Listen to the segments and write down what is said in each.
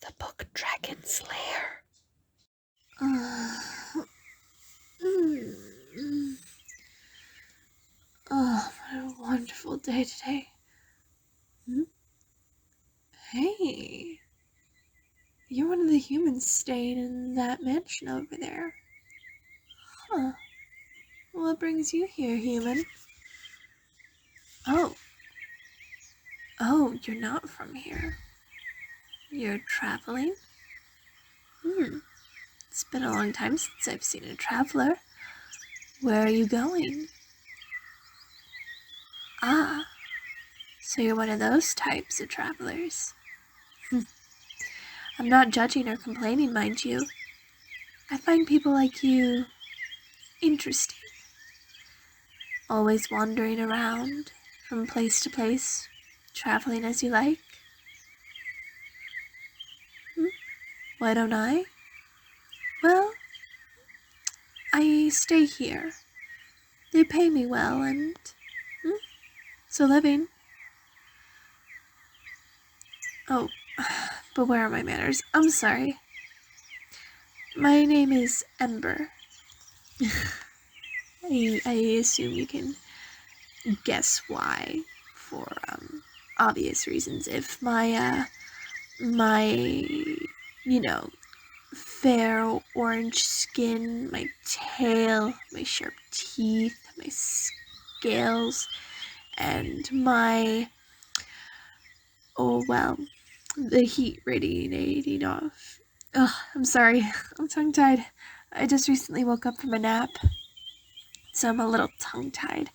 The book Dragon's Lair. Oh, what a wonderful day today. Hey, you're one of the humans staying in that mansion over there. Huh. What brings you here, human? Oh, you're not from here. You're traveling? It's been a long time since I've seen a traveler. Where are you going? Ah, so you're one of those types of travelers. I'm not judging or complaining, mind you. I find people like you interesting. Always wandering around from place to place, traveling as you like. Why don't I? Well, I stay here. They pay me well, and it's a living. Oh, but where are my manners? I'm sorry. My name is Ember. I assume you can guess why, for obvious reasons. If my fair orange skin, my tail, my sharp teeth, my scales, and my, the heat radiating off. Ugh, I'm sorry, I'm tongue-tied. I just recently woke up from a nap, so I'm a little tongue-tied.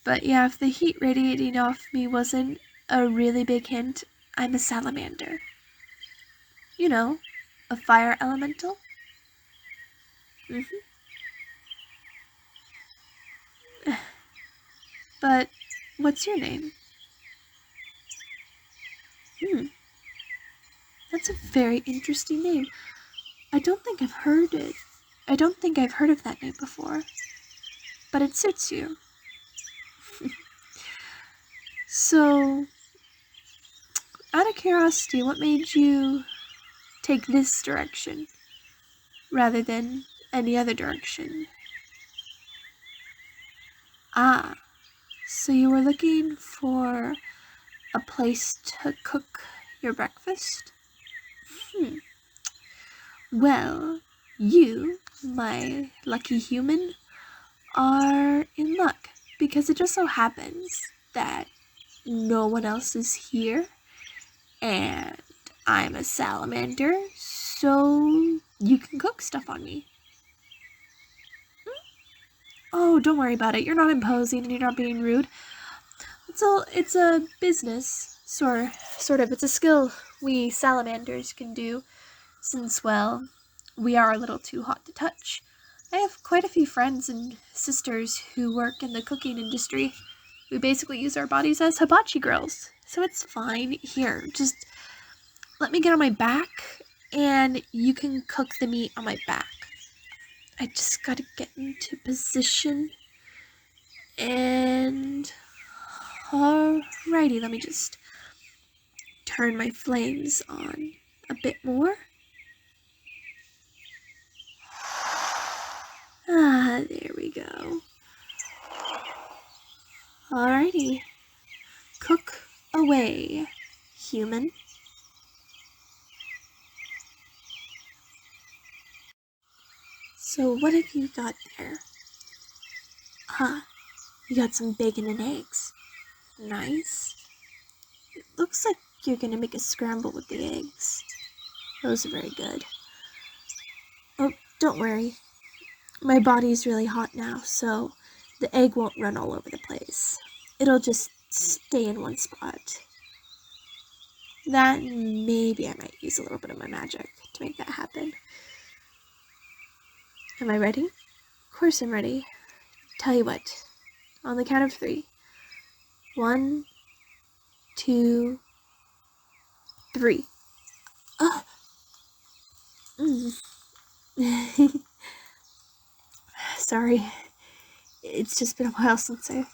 But yeah, if the heat radiating off me wasn't a really big hint, I'm a salamander. You know, a fire elemental. But what's your name? That's a very interesting name. I don't think I've heard it. I don't think I've heard of that name before. But it suits you. So, out of curiosity, what made you take this direction rather than any other direction? Ah, so you were looking for a place to cook your breakfast? Well, you, my lucky human, are in luck, because it just so happens that no one else is here, and I'm a salamander, so you can cook stuff on me. Oh, don't worry about it. You're not imposing and you're not being rude. It's a business, sort of. It's a skill we salamanders can do, since, well, we are a little too hot to touch. I have quite a few friends and sisters who work in the cooking industry. We basically use our bodies as hibachi grills, so it's fine. Here, just let me get on my back, and you can cook the meat on my back. I just gotta get into position, and alrighty, let me just turn my flames on a bit more. Ah, there we go. Alrighty. Cook away, human. So what have you got there? Ah, you got some bacon and eggs. Nice. It looks like you're gonna make a scramble with the eggs. Those are very good. Oh, don't worry. My body's really hot now, so the egg won't run all over the place. It'll just stay in one spot. That, maybe I might use a little bit of my magic to make that happen. Am I ready? Of course I'm ready. Tell you what, on the count of 3. 1, 2, 3. Oh. Sorry, it's just been a while since I've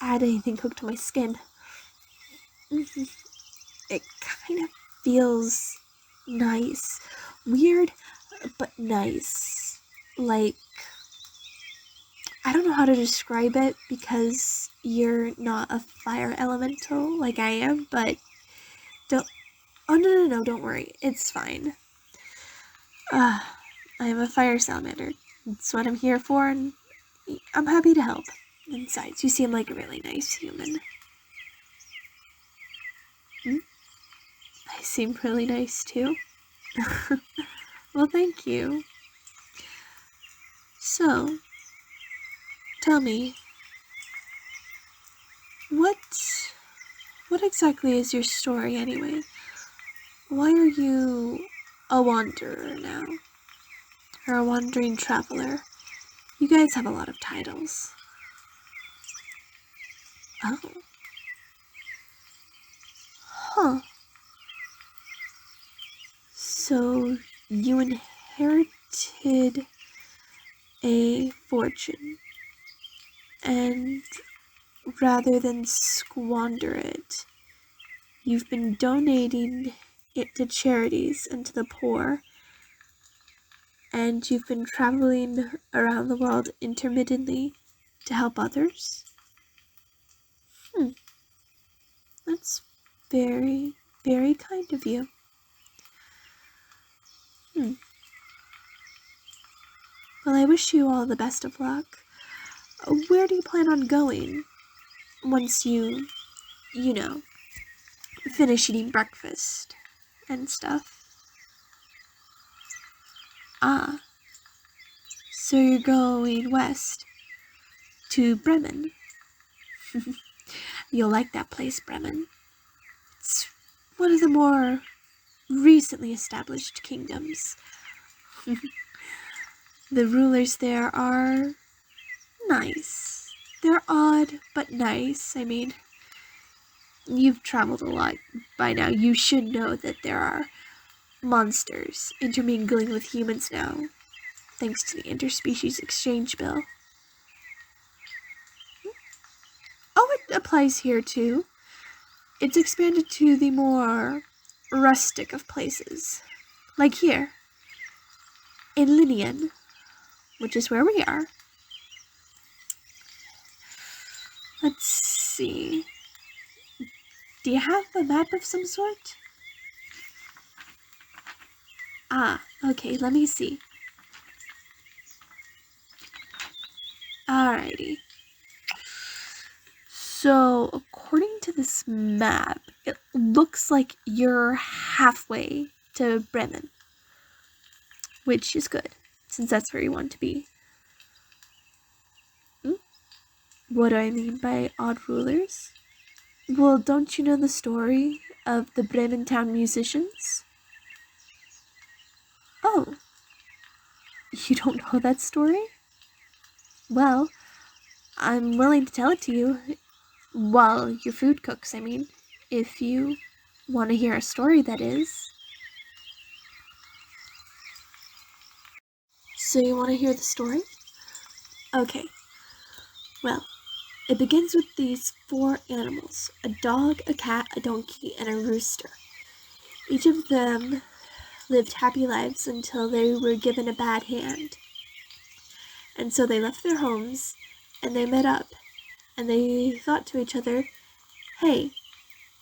had anything cooked to my skin. It kind of feels nice. Weird, but nice. Like, I don't know how to describe it because you're not a fire elemental like I am, but oh no, don't worry, it's fine. I am a fire salamander. That's what I'm here for, and I'm happy to help. And besides, you seem like a really nice human. I seem really nice too. Well, thank you. So, tell me, what exactly is your story anyway? Why are you a wanderer now? Or a wandering traveler? You guys have a lot of titles. Oh. Huh. So, you inherited a fortune, and rather than squander it, you've been donating it to charities and to the poor, and you've been traveling around the world intermittently to help others? That's very, very kind of you. Well, I wish you all the best of luck. Where do you plan on going once you finish eating breakfast and stuff? Ah, so you're going west to Bremen. You'll like that place, Bremen. It's one of the more recently established kingdoms. The rulers there are nice. They're odd, but nice. I mean, you've traveled a lot by now. You should know that there are monsters intermingling with humans now, thanks to the interspecies exchange bill. Oh, it applies here too. It's expanded to the more rustic of places. Like here, in Linnen, which is where we are. Let's see. Do you have a map of some sort? Ah, okay, let me see. Alrighty. So, according to this map, it looks like you're halfway to Bremen, which is good, since that's where you want to be. What do I mean by odd rulers? Well, don't you know the story of the Bremen town musicians? Oh, you don't know that story? Well, I'm willing to tell it to you while your food cooks, I mean, if you want to hear a story, that is. So you want to hear the story? Okay. Well, it begins with these 4 animals: a dog, a cat, a donkey, and a rooster. Each of them lived happy lives until they were given a bad hand. And so they left their homes, and they met up, and they thought to each other, hey,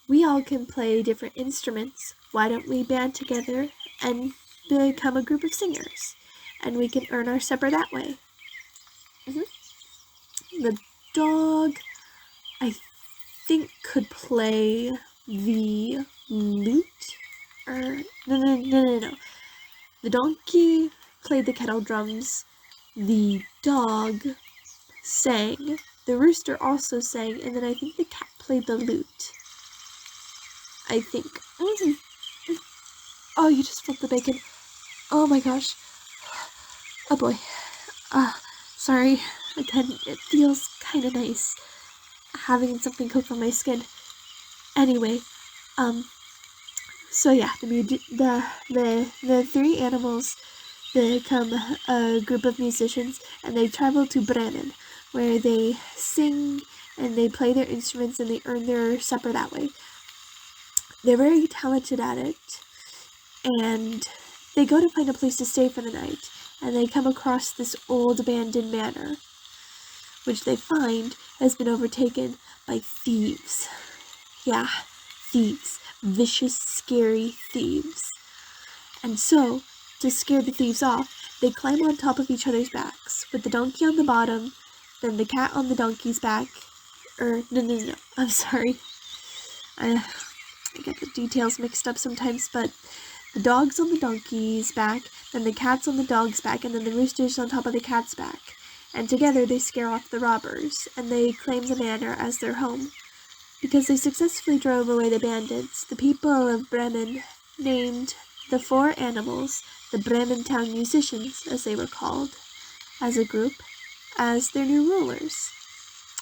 we all can play different instruments. Why don't we band together and become a group of singers? And we can earn our supper that way. The dog, I think, could play the lute? No. The donkey played the kettle drums. The dog sang. The rooster also sang. And then I think the cat played the lute. I think. Oh, you just flipped the bacon. Oh my gosh. Oh boy. Sorry. Again, it feels kind of nice having something cooked on my skin. Anyway, so yeah, the 3 animals become a group of musicians, and they travel to Bremen, where they sing and they play their instruments and they earn their supper that way. They're very talented at it, and they go to find a place to stay for the night, and they come across this old abandoned manor, which they find has been overtaken by thieves. Yeah, thieves. Vicious, scary thieves. And so, to scare the thieves off, they climb on top of each other's backs, with the donkey on the bottom, then the cat on the donkey's back. No, I'm sorry. I get the details mixed up sometimes, but the dog's on the donkey's back, then the cat's on the dog's back, and then the rooster's on top of the cat's back. And together they scare off the robbers, and they claim the manor as their home. Because they successfully drove away the bandits, the people of Bremen named the 4 animals the Bremen Town Musicians, as they were called, as a group, as their new rulers.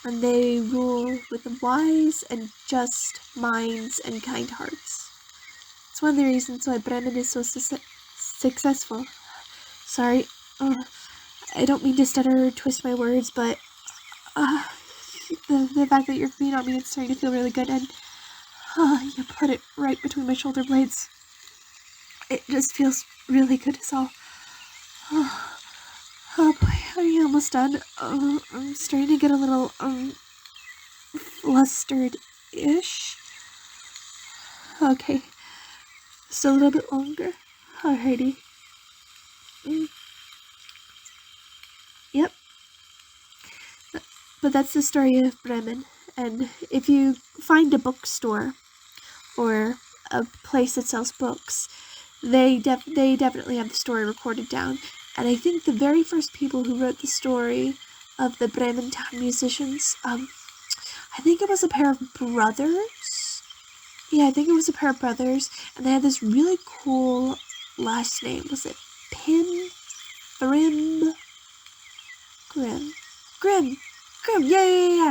And they rule with wise and just minds and kind hearts. It's one of the reasons why Bremen is so successful. Sorry, I don't mean to stutter or twist my words, but the fact that you're clean on me, it's starting to feel really good, and you put it right between my shoulder blades. It just feels really good as all. Oh boy, are you almost done? I'm starting to get a little, flustered-ish. Okay, just a little bit longer. Alrighty. Yep. But that's the story of Bremen, and if you find a bookstore or a place that sells books, they definitely have the story recorded down. And I think the very first people who wrote the story of the Bremen Town Musicians, I think it was a pair of brothers. Yeah, I think it was a pair of brothers, and they had this really cool last name. Was it Pin? Grimm? Yeah.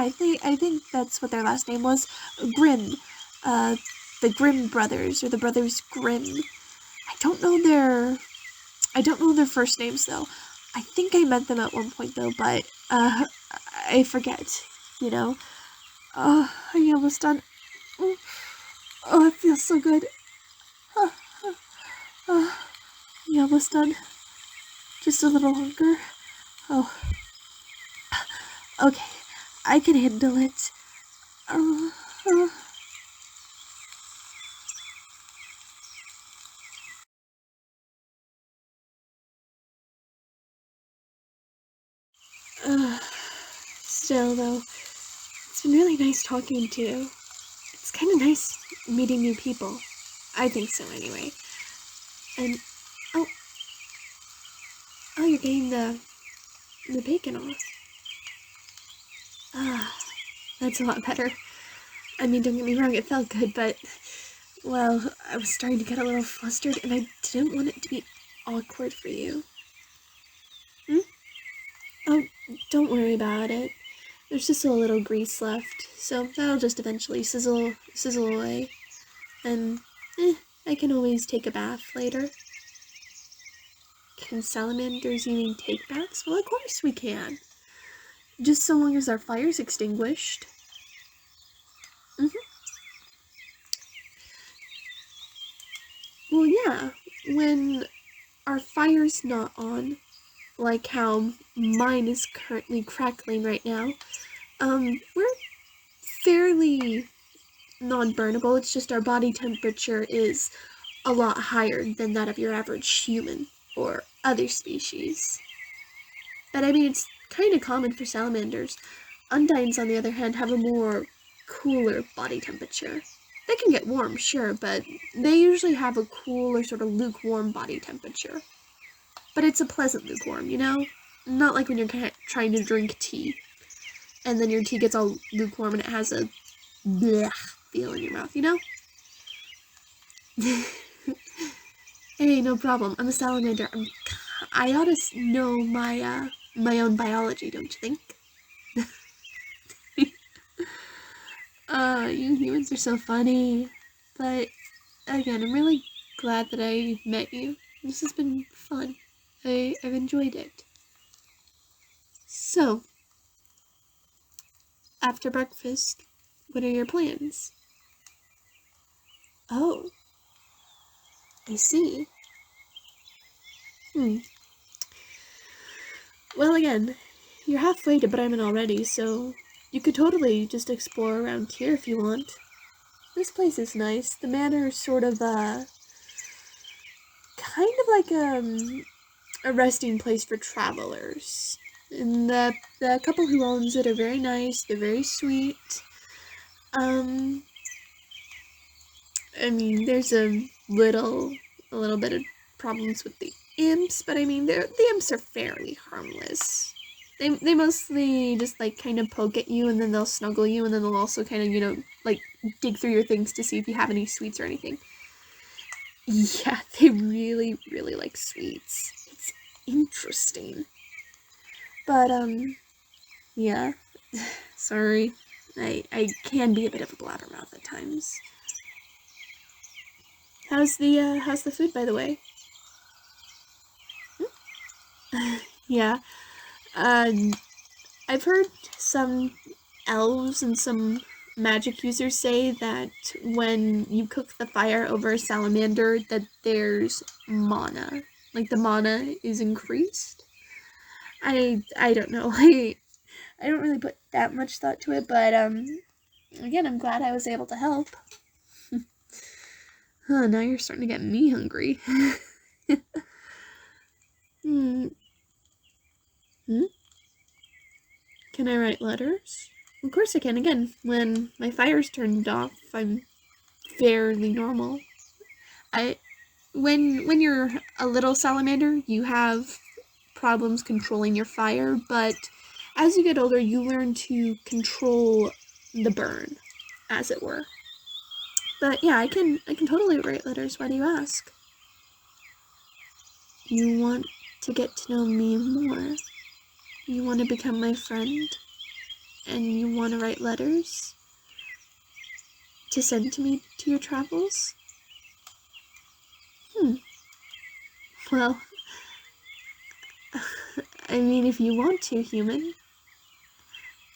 I think that's what their last name was. Grimm. The Grimm brothers, or the brothers Grimm. I don't know their first names though. I think I met them at one point though, but I forget, you know. Are you almost done? Oh, it feels so good. You almost done? Just a little longer? Oh. Okay, I can handle it. Still though, it's been really nice talking to you. It's kind of nice meeting new people. I think so anyway. And, oh, you're getting the bacon off. That's a lot better. I mean, don't get me wrong, it felt good, but, well, I was starting to get a little flustered, and I didn't want it to be awkward for you. Oh, don't worry about it. There's just a little grease left, so that'll just eventually sizzle away. And, I can always take a bath later. Can salamanders even take baths? Well, of course we can. Just so long as our fire's extinguished. Well, yeah, when our fire's not on, like how mine is currently crackling right now, we're fairly non-burnable. It's just our body temperature is a lot higher than that of your average human or other species. But I mean, it's kind of common for salamanders. Undines, on the other hand, have a more cooler body temperature. They can get warm, sure, but they usually have a cool or sort of lukewarm body temperature. But it's a pleasant lukewarm, you know? Not like when you're trying to drink tea, and then your tea gets all lukewarm and it has a blech feel in your mouth, you know? Hey, no problem. I'm a salamander. I ought to know my own biology, don't you think? You humans are so funny. But, again, I'm really glad that I met you. This has been fun. I've enjoyed it. So, after breakfast, what are your plans? Oh. I see. Well, again, you're halfway to Bremen already, so you could totally just explore around here if you want. This place is nice. The manor is sort of, kind of like, a resting place for travelers. And the couple who owns it are very nice, they're very sweet. I mean, there's a little bit of problems with the imps, but I mean, the imps are fairly harmless. They mostly just, like, kind of poke at you, and then they'll snuggle you, and then they'll also kind of, you know, like, dig through your things to see if you have any sweets or anything. Yeah, they really, really like sweets. It's interesting. But, yeah. Sorry. I can be a bit of a blabbermouth at times. How's the food, by the way? Yeah. I've heard some elves and some magic users say that when you cook the fire over a salamander that there's mana. Like, the mana is increased. I don't know. I don't really put that much thought to it, but, again, I'm glad I was able to help. Huh, now you're starting to get me hungry. Can I write letters? Of course I can. Again, when my fire's turned off, I'm fairly normal. When you're a little salamander, you have problems controlling your fire, but as you get older, you learn to control the burn, as it were. But yeah, I can totally write letters. Why do you ask? You want to get to know me more. You want to become my friend, and you want to write letters to send to me to your travels? Well, I mean, if you want to, human,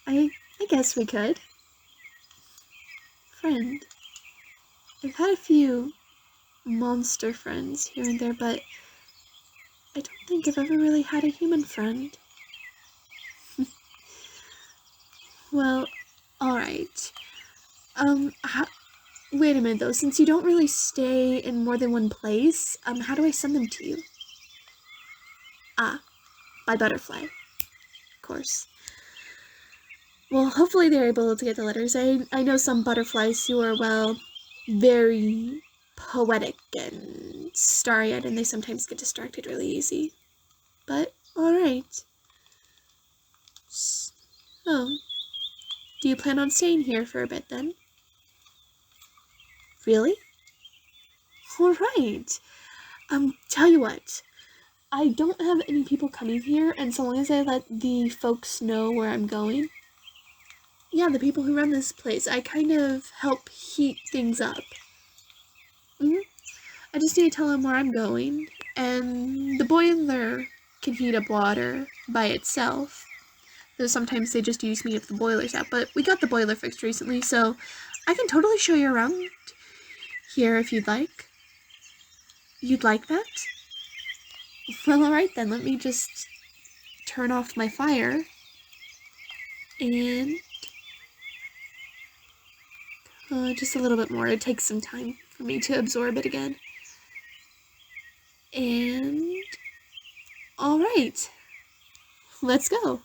I guess we could. Friend. I've had a few monster friends here and there, but I don't think I've ever really had a human friend. Well, alright. Wait a minute though, since you don't really stay in more than one place, how do I send them to you? Ah, by butterfly. Of course. Well, hopefully they're able to get the letters. I know some butterflies who are, well, very poetic and starry-eyed, and they sometimes get distracted really easy. But, alright. So, do you plan on staying here for a bit then? Really? Alright. Tell you what. I don't have any people coming here, and so long as I let the folks know where I'm going. Yeah, the people who run this place. I kind of help heat things up. I just need to tell them where I'm going, and the boiler can heat up water by itself. Though sometimes they just use me if the boiler's out, but we got the boiler fixed recently, so I can totally show you around here if you'd like. You'd like that? Well, alright then, let me just turn off my fire, and just a little bit more. It takes some time for me to absorb it again. And alright, let's go.